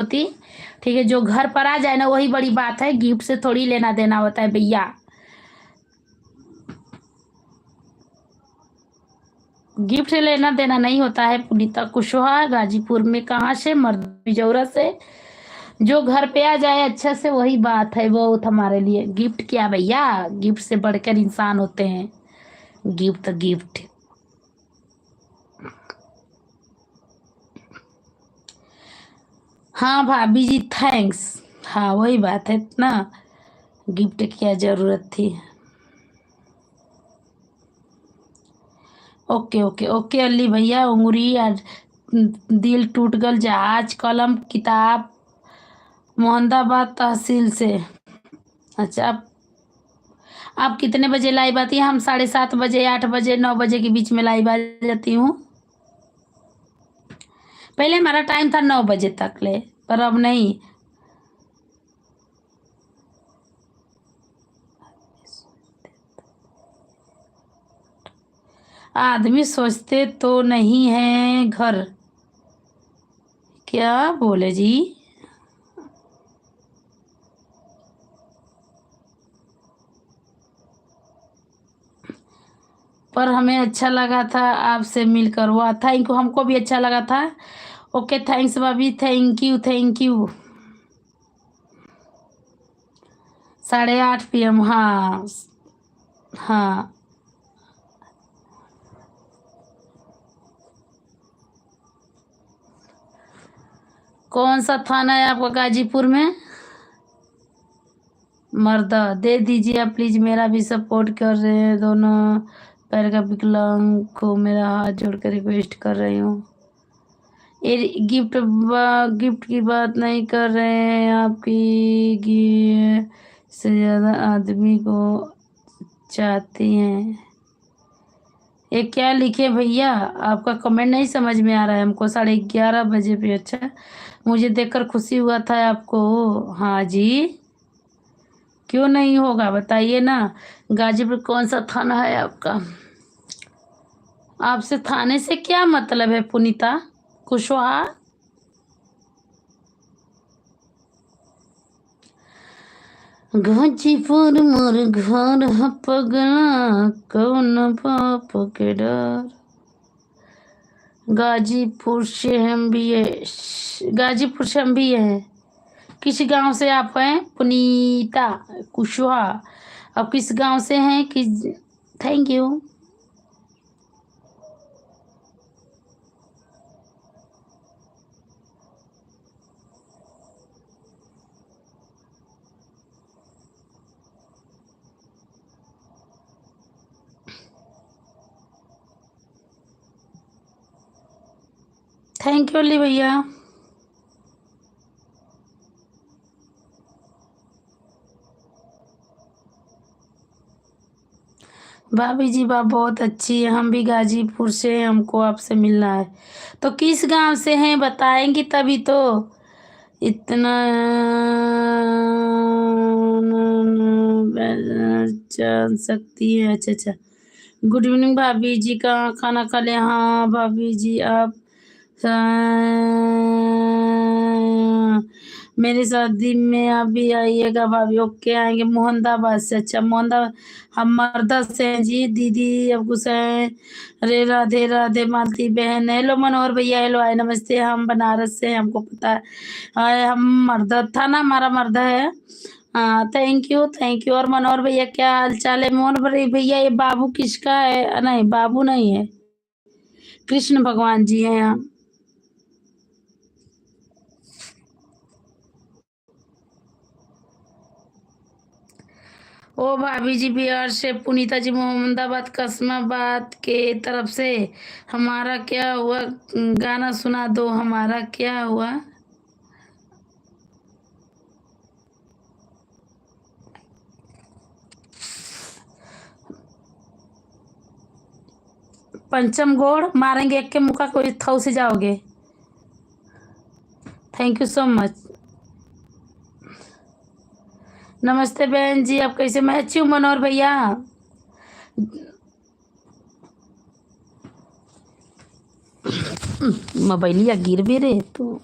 होती। ठीक है, जो घर पर आ जाए ना वही बड़ी बात है, गिफ्ट से थोड़ी लेना देना होता है भैया। गिफ्ट से लेना देना नहीं होता है। पुनीता कुशवाहा गाजीपुर में कहाँ से? मर्द बिजौरा से। जो घर पे आ जाए अच्छा से वही बात है बहुत हमारे लिए। गिफ्ट क्या भैया, गिफ्ट से बढ़कर इंसान होते हैं। गिफ्ट तो गिफ्ट। हाँ भाभी जी थैंक्स। हाँ वही बात है ना, गिफ्ट की क्या जरूरत थी। ओके ओके ओके अली भैया, उंगली आज दिल टूट गल, जहाज कलम किताब मोहम्मदाबाद तहसील से। अच्छा आप कितने बजे लाइव आती हैं? हम 7:30 बजे 8 बजे 9 बजे के बीच में लाइव आ जाती हूँ। पहले हमारा टाइम था 9 बजे तक ले, पर अब नहीं। आदमी सोचते तो नहीं है घर। क्या बोले जी? पर हमें अच्छा लगा था आपसे मिलकर, वाह थैंक यू, हमको भी अच्छा लगा था। ओके थैंक्स भाभी, thank you thank you. 8:30 PM, हाँ हाँ। कौन सा थाना है आपका गाजीपुर में? मर्दा दे दीजिए आप प्लीज, मेरा भी सपोर्ट कर रहे हैं दोनों पैर का विकलांग को, मेरा हाथ जोड़कर रिक्वेस्ट कर रही हूँ। ये गिफ्ट की बात नहीं कर रहे हैं आपकी, से ज्यादा आदमी को चाहती हैं। ये क्या लिखे भैया? आपका कमेंट नहीं समझ में आ रहा है हमको 11:30 बजे पे। अच्छा मुझे देखकर खुशी हुआ था आपको। हाँ जी, क्यों नहीं होगा बताइए ना। गाजीपुर कौन सा थाना है आपका? आपसे थाने से क्या मतलब है पुनीता कुशवाहा? गाजीपुर मोर घर ह पगला, कौन बाप के डर। गाजीपुर से हम भी है, गाजीपुर से हम भी है। किस गांव से आप हैं पुनीता कुशवाहा? आप किस गांव से हैं? किस? Thank you. Thank you Ali भैया। भाभी जी बात बहुत अच्छी है, हम भी गाजीपुर से हैं, हमको आपसे मिलना है। तो किस गांव से हैं बताएंगी तभी तो। इतना जान सकती है। अच्छा अच्छा, गुड इवनिंग भाभी जी, कहाँ खाना खा ले? हाँ भाभी जी आप मेरी शादी में आप भी आइएगा भाभी। ओके आएंगे, मोहम्मदाबाद से। अच्छा मोहम्मदाबाद, हम मर्दा से हैं जी। दीदी अब गुस्सा है। अरे राधे राधे मालती बहन, हेलो मनोहर भैया, हेलो आए नमस्ते, हम बनारस से हैं, हमको पता है। हाय हम मर्दा था ना, हमारा मर्दा है। हाँ थैंक यू। और मनोहर भैया क्या हाल चाल है? मनोहर भैया ये बाबू किसका है? नहीं बाबू नहीं है, कृष्ण भगवान जी हैं यहाँ। ओ भाभी जी बिहार से, पुनीता जी मोहम्मदाबाद कस्माबाद के तरफ से। हमारा क्या हुआ? गाना सुना दो, हमारा क्या हुआ। पंचम गोड़ मारेंगे एक के मुका को, थौ से जाओगे। Thank you so much. नमस्ते बहन जी, आप कैसे? मैं अच्छी हूँ मनोहर भैया। मोबाइलिया गिर भी रहे तो